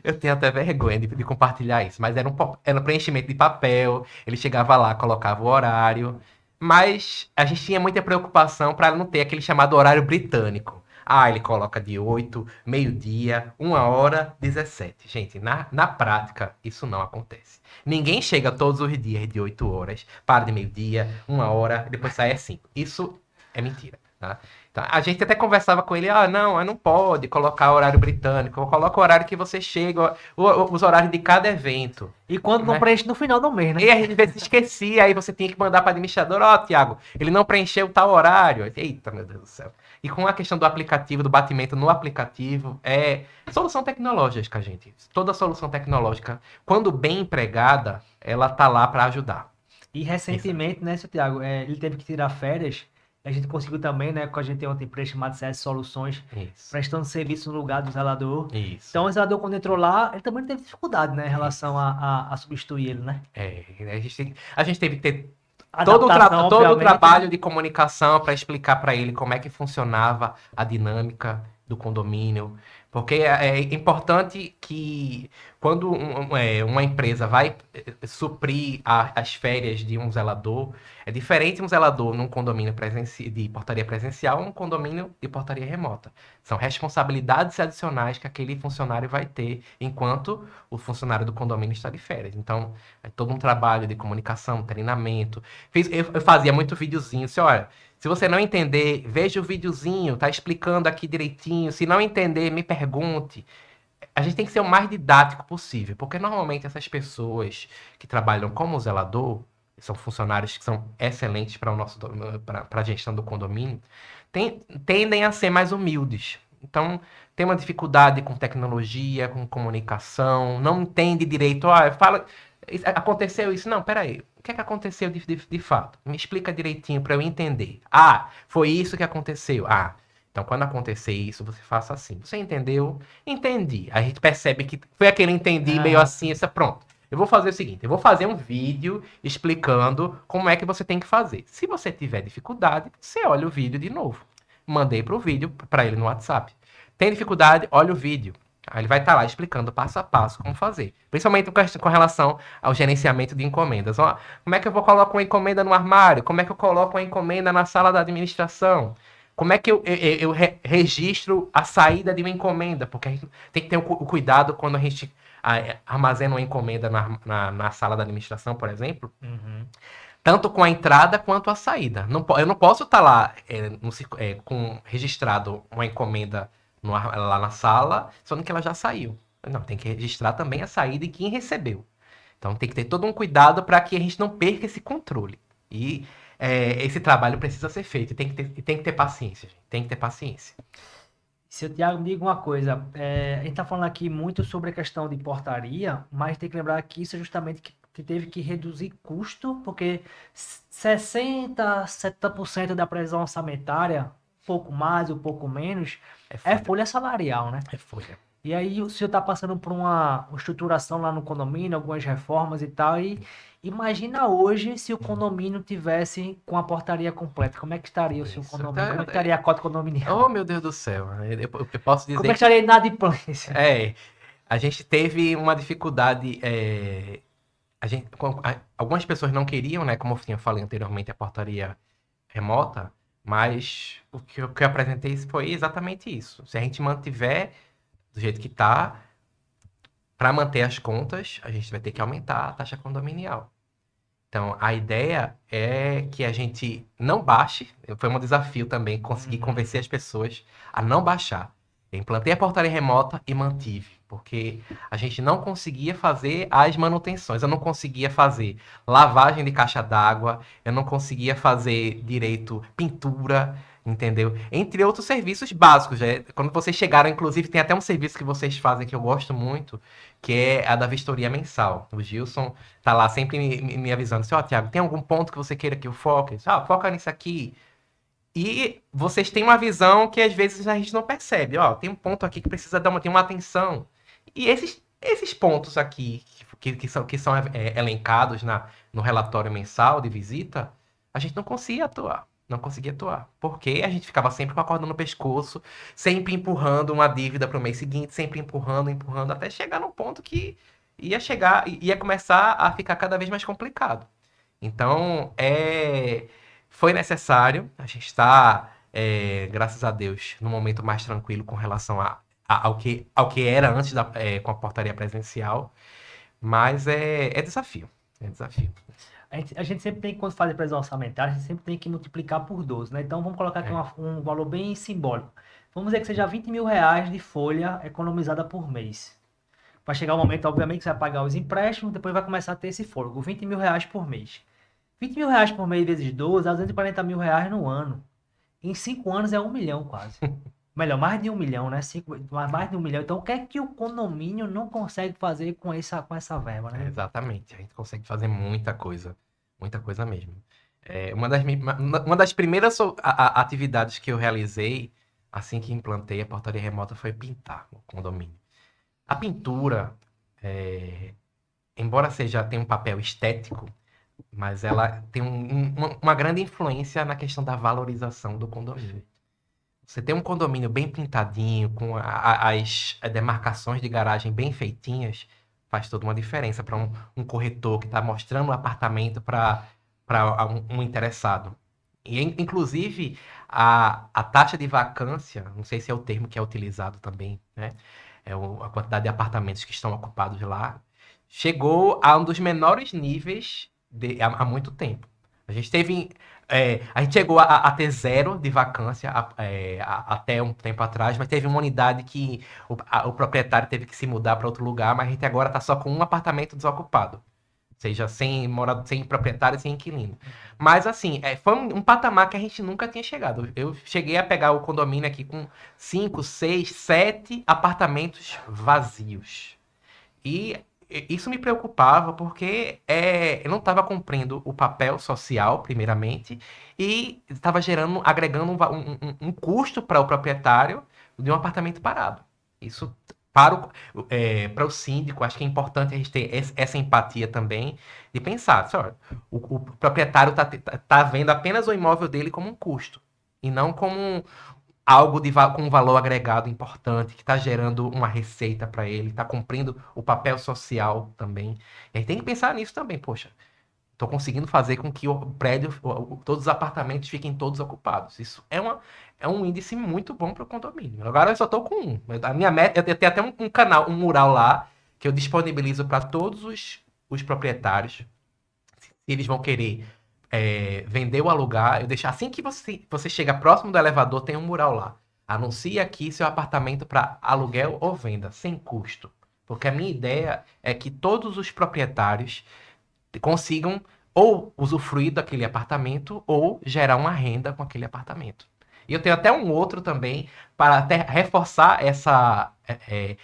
Eu tenho até vergonha de compartilhar isso, mas era um preenchimento de papel, ele chegava lá, colocava o horário, mas a gente tinha muita preocupação para não ter aquele chamado horário britânico. Ele coloca de 8, meio-dia, 1h, 17. Gente, na prática, isso não acontece. Ninguém chega todos os dias de 8 horas, para de meio-dia, 1h, depois sai às 5. Isso é mentira, tá? Então, a gente até conversava com ele, não pode colocar horário britânico, coloca o horário que você chega, os horários de cada evento. E quando não preenche no final do mês, né? E a gente às vezes esquecia, aí você tinha que mandar para o administrador, Tiago, ele não preencheu tal horário. Eita, meu Deus do céu. E com a questão do aplicativo, do batimento no aplicativo, solução tecnológica, gente. Toda solução tecnológica, quando bem empregada, ela tá lá para ajudar. E recentemente, né, seu Tiago, ele teve que tirar férias. A gente conseguiu também, né, com a gente tem outra empresa chamada CS Soluções, prestando serviço no lugar do zelador. Isso. Então o zelador, quando entrou lá, ele também teve dificuldade, né, em relação a substituir ele, né? A gente teve que ter Adaptação, Todo o obviamente, trabalho né? de comunicação para explicar para ele como é que funcionava a dinâmica do condomínio. Porque é importante que quando uma empresa vai suprir as férias de um zelador, é diferente um zelador num condomínio de portaria presencial ou um condomínio de portaria remota. São responsabilidades adicionais que aquele funcionário vai ter enquanto o funcionário do condomínio está de férias. Então, é todo um trabalho de comunicação, treinamento. Eu fazia muito videozinho, assim, olha, se você não entender, veja o videozinho, tá explicando aqui direitinho. Se não entender, me pergunte. A gente tem que ser o mais didático possível, porque normalmente essas pessoas que trabalham como zelador, são funcionários que são excelentes para a gestão do condomínio, tendem a ser mais humildes. Então, tem uma dificuldade com tecnologia, com comunicação, não entende direito. Fala, aconteceu isso. Não, peraí. O que é que aconteceu de fato? Me explica direitinho para eu entender. Ah, foi isso que aconteceu. Ah, então quando acontecer isso, você faça assim. Você entendeu? Entendi. A gente percebe que foi aquele entendi meio Aham. assim, isso é pronto. Eu vou fazer o seguinte, eu vou fazer um vídeo explicando como é que você tem que fazer. Se você tiver dificuldade, você olha o vídeo de novo. Mandei para o vídeo para ele no WhatsApp. Tem dificuldade? Olha o vídeo. Aí ele vai estar lá explicando passo a passo como fazer. Principalmente com relação ao gerenciamento de encomendas. Ó, como é que eu vou colocar uma encomenda no armário? Como é que eu coloco uma encomenda na sala da administração? Como é que eu registro a saída de uma encomenda? Porque a gente tem que ter o cuidado quando a gente armazena uma encomenda na sala da administração, por exemplo, Uhum. tanto com a entrada quanto a saída. Eu não posso estar lá registrado uma encomenda lá na sala, sendo que ela já saiu. Não, tem que registrar também a saída e quem recebeu. Então tem que ter todo um cuidado para que a gente não perca esse controle. E esse trabalho precisa ser feito. Tem que ter paciência, gente. Tem que ter paciência. Seu Tiago, me diga uma coisa. A gente está falando aqui muito sobre a questão de portaria, mas tem que lembrar que isso é justamente que teve que reduzir custo, porque 60, 70% da previsão orçamentária, um pouco mais, um pouco menos, É é folha. folha salarial, né? É folha. E aí o senhor está passando por uma estruturação lá no condomínio, algumas reformas e tal, e imagina hoje se o condomínio tivesse com a portaria completa. Como é que estaria o seu Isso. condomínio? Como é que estaria a cota Oh, condominial? meu Deus do céu. Eu posso Como é dizer que que estaria a inadimplência? a gente teve uma dificuldade. Algumas pessoas não queriam, né? Como eu falei anteriormente, a portaria remota, mas o que eu apresentei foi exatamente isso. Se a gente mantiver do jeito que está, para manter as contas, a gente vai ter que aumentar a taxa condominial. Então, a ideia é que a gente não baixe. Foi um desafio também conseguir Uhum. convencer as pessoas a não baixar. Eu implantei a portaria remota e mantive, porque a gente não conseguia fazer as manutenções. Eu não conseguia fazer lavagem de caixa d'água, eu não conseguia fazer direito pintura, entendeu? Entre outros serviços básicos. Quando vocês chegaram, inclusive, tem até um serviço que vocês fazem que eu gosto muito, que é a da vistoria mensal. O Gilson tá lá sempre me avisando assim, ó, Thiago, tem algum ponto que você queira que eu foque? Foca nisso aqui. E vocês têm uma visão que às vezes a gente não percebe. Ó, tem um ponto aqui que precisa tem uma atenção. E esses pontos aqui que são elencados no relatório mensal de visita, a gente não conseguia atuar. Não conseguia atuar. Porque a gente ficava sempre com a corda no pescoço, sempre empurrando uma dívida para o mês seguinte, sempre empurrando, empurrando, até chegar num ponto que ia começar a ficar cada vez mais complicado. Então, foi necessário. A gente está, graças a Deus, num momento mais tranquilo com relação ao que era antes com a portaria presencial. Mas é desafio. É desafio. A gente sempre tem, quando faz a previsão orçamentária, a gente sempre tem que multiplicar por 12, né? Então vamos colocar aqui É, um valor bem simbólico. Vamos dizer que seja 20 mil reais de folha economizada por mês. Vai chegar o momento, obviamente, que você vai pagar os empréstimos, depois vai começar a ter esse fôlego. 20 mil reais por mês. 20 mil reais por mês vezes 12, dá 240 mil reais no ano. Em 5 anos é 1 milhão quase. Melhor, mais de 1 milhão, né? Mais de 1 milhão. Então, o que é que o condomínio não consegue fazer com essa verba, né? exatamente. A gente consegue fazer muita coisa. Muita coisa mesmo. Uma das primeiras atividades que eu realizei assim que implantei a portaria remota foi pintar o condomínio. A pintura, embora tenha um papel estético, mas ela tem uma grande influência na questão da valorização do condomínio. Você tem um condomínio bem pintadinho, com as demarcações de garagem bem feitinhas, faz toda uma diferença para um corretor que está mostrando o apartamento para um interessado. E, inclusive, a taxa de vacância, não sei se é o termo que é utilizado também, né? A quantidade de apartamentos que estão ocupados lá, chegou a um dos menores níveis há muito tempo. A gente teve. A gente chegou a ter zero de vacância até um tempo atrás, mas teve uma unidade que o proprietário teve que se mudar para outro lugar, mas a gente agora está só com um apartamento desocupado. Ou seja, sem proprietário, sem inquilino. Mas, assim, foi um patamar que a gente nunca tinha chegado. Eu cheguei a pegar o condomínio aqui com 5, 6, 7 apartamentos vazios. E isso me preocupava porque eu não estava cumprindo o papel social, primeiramente, e estava agregando um custo para o proprietário de um apartamento parado. Isso para o síndico, acho que é importante a gente ter essa empatia também, de pensar, olha, o proprietário tá vendo apenas o imóvel dele como um custo, e não como algo com um valor agregado importante, que está gerando uma receita para ele, está cumprindo o papel social também. E a gente tem que pensar nisso também, poxa. Estou conseguindo fazer com que o prédio, todos os apartamentos fiquem todos ocupados. Isso é um índice muito bom para o condomínio. Agora eu só estou com um. A minha meta, eu tenho até um canal, um mural lá, que eu disponibilizo para todos os proprietários. Se eles vão querer vender ou alugar, eu deixo assim que você chega próximo do elevador, tem um mural lá. Anuncie aqui seu apartamento para aluguel ou venda, sem custo. Porque a minha ideia é que todos os proprietários consigam ou usufruir daquele apartamento ou gerar uma renda com aquele apartamento. E eu tenho até um outro também para até reforçar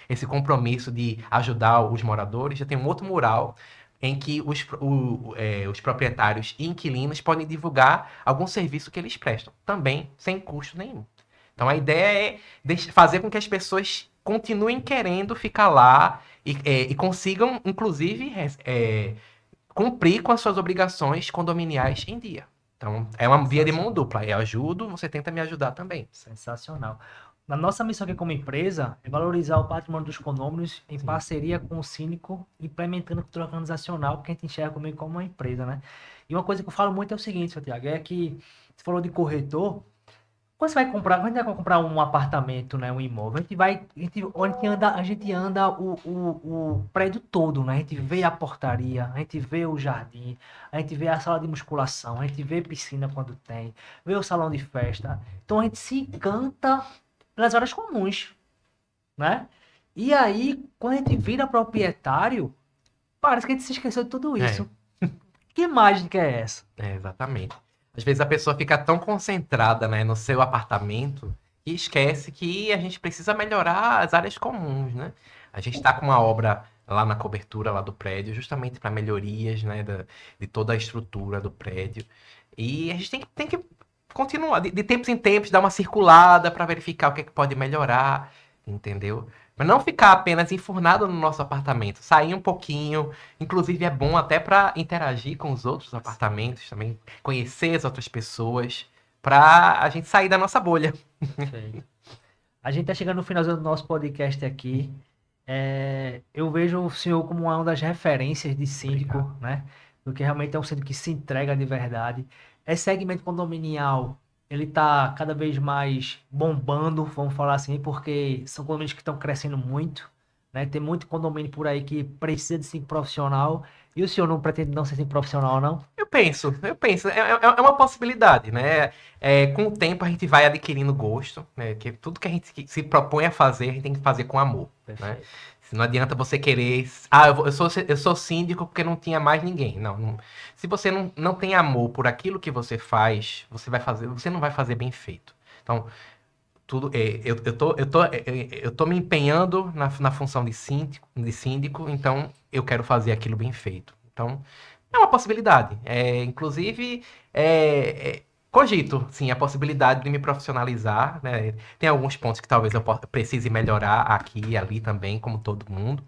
esse compromisso de ajudar os moradores. Eu tenho um outro mural em que os proprietários e inquilinos podem divulgar algum serviço que eles prestam, também sem custo nenhum. Então a ideia é fazer com que as pessoas continuem querendo ficar lá e consigam, inclusive, cumprir com as suas obrigações condominiais em dia. Então, é uma via de mão dupla. Eu ajudo, você tenta me ajudar também. Sensacional. A nossa missão aqui como empresa é valorizar o patrimônio dos condôminos em parceria com o síndico, implementando a cultura organizacional que a gente enxerga comigo como uma empresa, né? E uma coisa que eu falo muito é o seguinte, Santiago, é que você falou de corretor. Quando quando a gente vai comprar um apartamento, né, um imóvel, a gente anda o prédio todo, né? A gente vê a portaria, a gente vê o jardim, a gente vê a sala de musculação, a gente vê piscina quando tem, vê o salão de festa. Então a gente se encanta pelas áreas comuns, né? E aí, quando a gente vira proprietário, parece que a gente se esqueceu de tudo isso. Que mágica é essa? Exatamente. Às vezes a pessoa fica tão concentrada, né, no seu apartamento que esquece que a gente precisa melhorar as áreas comuns, né? A gente está com uma obra lá na cobertura lá do prédio, justamente para melhorias, né, de toda a estrutura do prédio. E a gente tem que continuar, de tempos em tempos, dar uma circulada para verificar o que é que pode melhorar, entendeu? Mas não ficar apenas enfurnado no nosso apartamento, sair um pouquinho, inclusive é bom até para interagir com os outros apartamentos também, conhecer as outras pessoas, para a gente sair da nossa bolha. Perfeito. A gente está chegando no finalzinho do nosso podcast aqui. Eu vejo o senhor como uma das referências de síndico, Obrigado. né? Porque realmente é um síndico que se entrega de verdade. Esse segmento condominial, ele está cada vez mais bombando, vamos falar assim, porque são condomínios que estão crescendo muito, né? Tem muito condomínio por aí que precisa de síndico profissional. E o senhor não pretende não ser síndico profissional, não? Eu penso, é uma possibilidade, né? Com o tempo a gente vai adquirindo gosto, né? Que tudo que a gente se propõe a fazer, a gente tem que fazer com amor, né? Perfeito. Não adianta você querer, eu sou síndico porque não tinha mais ninguém. Não. Se você não tem amor por aquilo que você faz, você não vai fazer bem feito. Então, eu tô me empenhando na função de síndico, então eu quero fazer aquilo bem feito. Então, é uma possibilidade. Inclusive, cogito, sim, a possibilidade de me profissionalizar, né? Tem alguns pontos que talvez eu precise melhorar aqui e ali também, como todo mundo.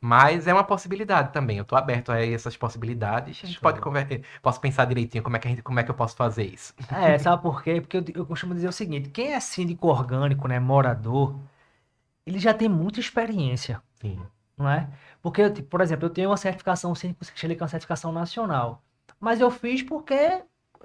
Mas é uma possibilidade também. Eu estou aberto a essas possibilidades. A gente pode Show. conversar, posso pensar direitinho como é que eu posso fazer isso. Sabe por quê? Porque eu costumo dizer o seguinte, quem é síndico orgânico, né, morador, ele já tem muita experiência, Sim, não é? Porque, tipo, por exemplo, eu tenho uma certificação síndico, que é uma certificação nacional, mas eu fiz porque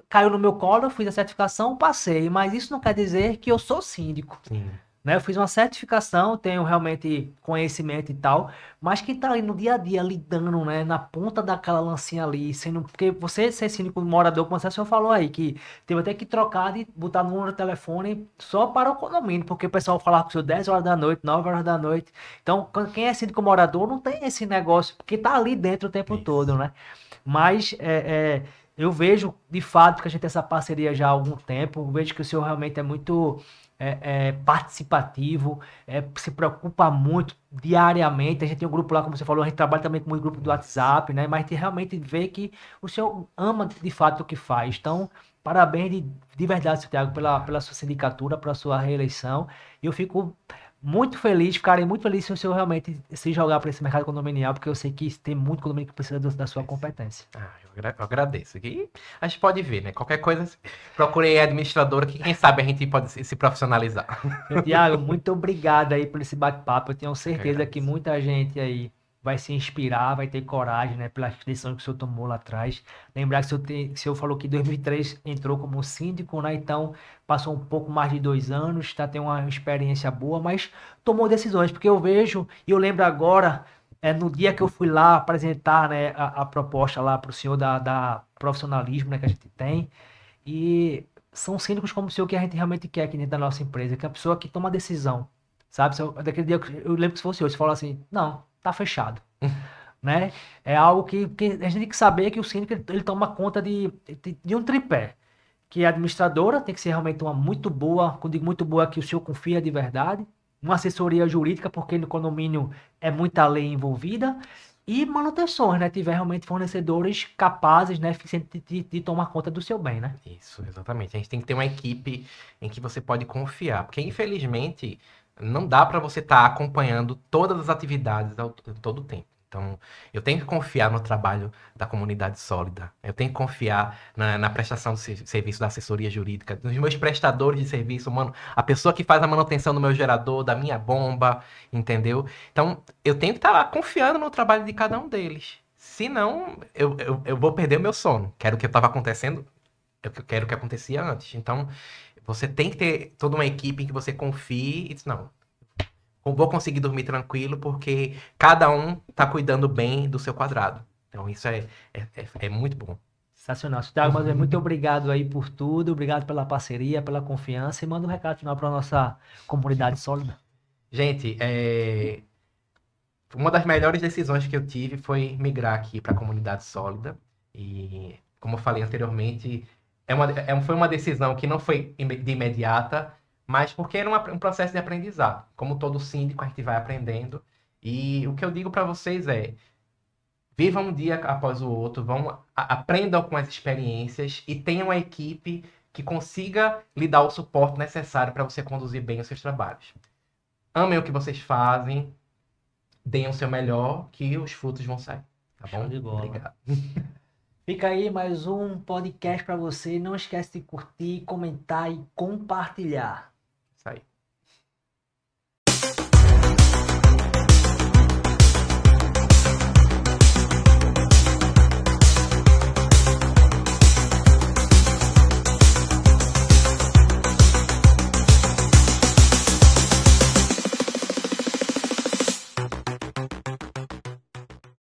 caiu no meu colo, eu fiz a certificação, passei, mas isso não quer dizer que eu sou síndico. sim. Né? Eu fiz uma certificação, tenho realmente conhecimento e tal, mas quem tá ali no dia a dia lidando, né, na ponta daquela lancinha ali, sendo, porque você ser síndico morador, como o senhor falou aí, que teve até que trocar de botar no número de telefone só para o condomínio, porque o pessoal falava com o senhor 10 horas da noite, 9 horas da noite. Então, quem é síndico morador não tem esse negócio, porque tá ali dentro o tempo todo, Isso. né? Mas eu vejo de fato que a gente tem essa parceria já há algum tempo, eu vejo que o senhor realmente é muito participativo, se preocupa muito diariamente. A gente tem um grupo lá, como você falou, a gente trabalha também com muito grupo do Isso. WhatsApp, né? Mas a gente realmente vê que o senhor ama de fato o que faz. Então, parabéns de verdade, seu Thiago, pela sua sindicatura, pela sua reeleição. E eu fico muito feliz, ficarei muito feliz se o senhor realmente se jogar para esse mercado condominial, porque eu sei que tem muito condomínio que precisa da sua competência. Eu agradeço. E a gente pode ver, né? Qualquer coisa, procurei a administradora que quem sabe a gente pode se profissionalizar. Seu Thiago, muito obrigado aí por esse bate-papo. Eu tenho Eu que certeza que agradeço. muita gente aí vai se inspirar, vai ter coragem, né, pela decisão que o senhor tomou lá atrás. Lembrar que o senhor falou que em 2003 entrou como síndico, né? Então passou um pouco mais de 2 anos, tá tendo uma experiência boa, mas tomou decisões, porque eu vejo e eu lembro agora, no dia que eu fui lá apresentar, né, a proposta lá para o senhor da profissionalismo, né, que a gente tem. E são síndicos como o senhor que a gente realmente quer aqui dentro da nossa empresa, que é a pessoa que toma a decisão, sabe? Daquele dia, eu lembro que se fosse hoje, você falou assim, não, tá fechado, né? É algo que a gente tem que saber que o síndico, ele toma conta de um tripé, que a administradora tem que ser realmente uma muito boa, quando digo muito boa, que o senhor confia de verdade, uma assessoria jurídica, porque no condomínio é muita lei envolvida, e manutenções, né? Tiver realmente fornecedores capazes, né, eficientes de tomar conta do seu bem, né? Isso, exatamente. A gente tem que ter uma equipe em que você pode confiar, porque infelizmente não dá para você estar acompanhando todas as atividades todo o tempo. Então, eu tenho que confiar no trabalho da comunidade sólida. Eu tenho que confiar na prestação do serviço da assessoria jurídica, nos meus prestadores de serviço, mano, a pessoa que faz a manutenção do meu gerador, da minha bomba, entendeu? Então, eu tenho que estar confiando no trabalho de cada um deles. Senão, eu vou perder o meu sono, que era o que estava acontecendo eu quero que acontecia antes. Então, você tem que ter toda uma equipe em que você confie e diz, não, eu vou conseguir dormir tranquilo porque cada um está cuidando bem do seu quadrado. Então, isso é muito bom. Sensacional. Thiago, mas muito obrigado aí por tudo, obrigado pela parceria, pela confiança e manda um recado final para a nossa comunidade sólida. Gente, uma das melhores decisões que eu tive foi migrar aqui para a comunidade sólida. E, como eu falei anteriormente, foi uma decisão que não foi de imediata, mas porque era um processo de aprendizado. Como todo síndico, a gente vai aprendendo. E o que eu digo para vocês é: vivam um dia após o outro, aprendam com as experiências e tenham uma equipe que consiga lhe dar o suporte necessário para você conduzir bem os seus trabalhos. Amem o que vocês fazem, deem o seu melhor, que os frutos vão sair. Tá Show bom? de bola. Obrigado. Fica aí mais um podcast para você. Não esquece de curtir, comentar e compartilhar. Isso aí.